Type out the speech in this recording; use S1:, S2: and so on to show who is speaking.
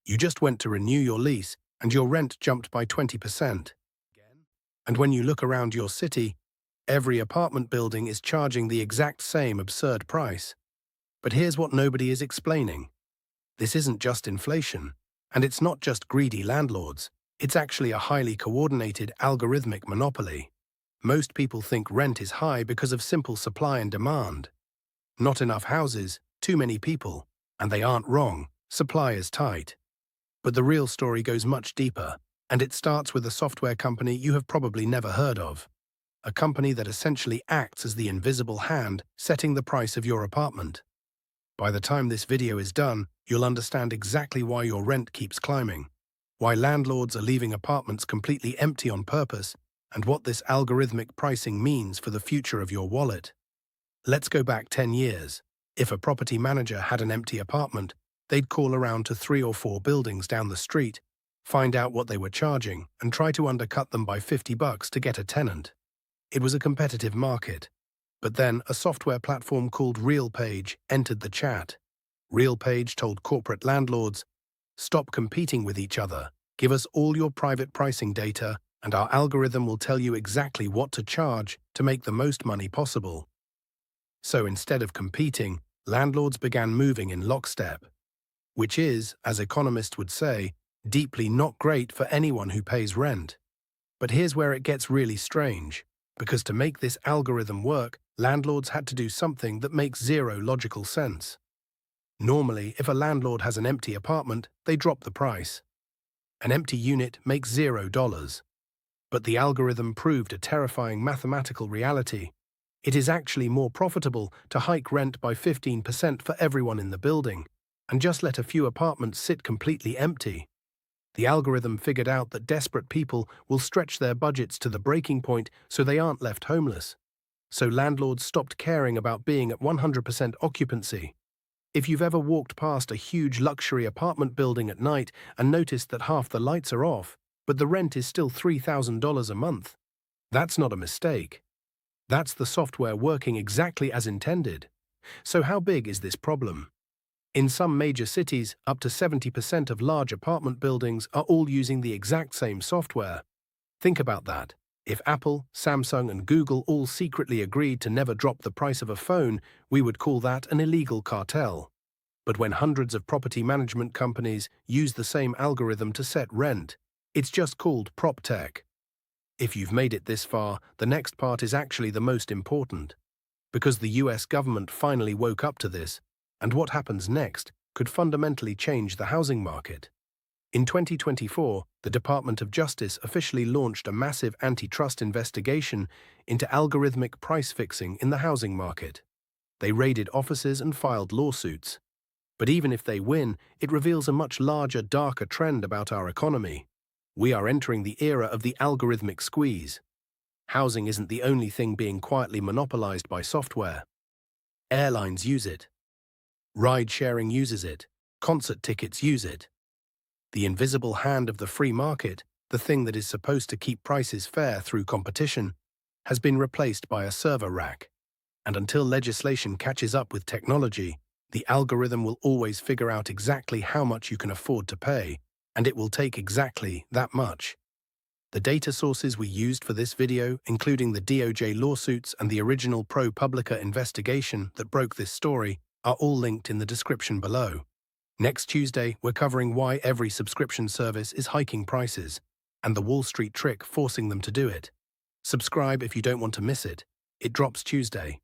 S1: You just went to renew your lease and your rent jumped by 20%. And when you look around your city, every apartment building is charging the exact same absurd price. But here's what nobody is explaining. This isn't just inflation, and it's not just greedy landlords. It's actually a highly coordinated algorithmic monopoly. Most people think rent is high because of simple supply and demand. Not enough houses, too many people, and they aren't wrong, supply is tight. But the real story goes much deeper, and it starts with a software company you have probably never heard of. A company that essentially acts as the invisible hand setting the price of your apartment. By the time this video is done, you'll understand exactly why your rent keeps climbing, why landlords are leaving apartments completely empty on purpose, and what this algorithmic pricing means for the future of your wallet. Let's go back 10 years. If a property manager had an empty apartment, they'd call around to 3 or 4 buildings down the street, find out what they were charging, and try to undercut them by $50 to get a tenant. It was a competitive market. But then a software platform called RealPage entered the chat. RealPage told corporate landlords, "Stop competing with each other. Give us all your private pricing data, and our algorithm will tell you exactly what to charge to make the most money possible." So instead of competing, landlords began moving in lockstep, which is, as economists would say, deeply not great for anyone who pays rent. But here's where it gets really strange, because to make this algorithm work, landlords had to do something that makes zero logical sense. Normally, if a landlord has an empty apartment, they drop the price. An empty unit makes $0. But the algorithm proved a terrifying mathematical reality. It is actually more profitable to hike rent by 15% for everyone in the building, and just let a few apartments sit completely empty. The algorithm figured out that desperate people will stretch their budgets to the breaking point so they aren't left homeless. So landlords stopped caring about being at 100% occupancy. If you've ever walked past a huge luxury apartment building at night and noticed that half the lights are off, but the rent is still $3,000 a month, that's not a mistake. That's the software working exactly as intended. So how big is this problem? In some major cities, up to 70% of large apartment buildings are all using the exact same software. Think about that. If Apple, Samsung, and Google all secretly agreed to never drop the price of a phone, we would call that an illegal cartel. But when hundreds of property management companies use the same algorithm to set rent, it's just called PropTech. If you've made it this far, the next part is actually the most important. Because the US government finally woke up to this, and what happens next could fundamentally change the housing market. In 2024, the Department of Justice officially launched a massive antitrust investigation into algorithmic price fixing in the housing market. They raided offices and filed lawsuits. But even if they win, it reveals a much larger, darker trend about our economy. We are entering the era of the algorithmic squeeze. Housing isn't the only thing being quietly monopolized by software. Airlines use it. Ride-sharing uses it. Concert tickets use it. The invisible hand of the free market, the thing that is supposed to keep prices fair through competition, has been replaced by a server rack. And until legislation catches up with technology, the algorithm will always figure out exactly how much you can afford to pay, and it will take exactly that much. The data sources we used for this video, including the DOJ lawsuits and the original ProPublica investigation that broke this story, are all linked in the description below. Next Tuesday, we're covering why every subscription service is hiking prices, and the Wall Street trick forcing them to do it. Subscribe if you don't want to miss it. It drops Tuesday.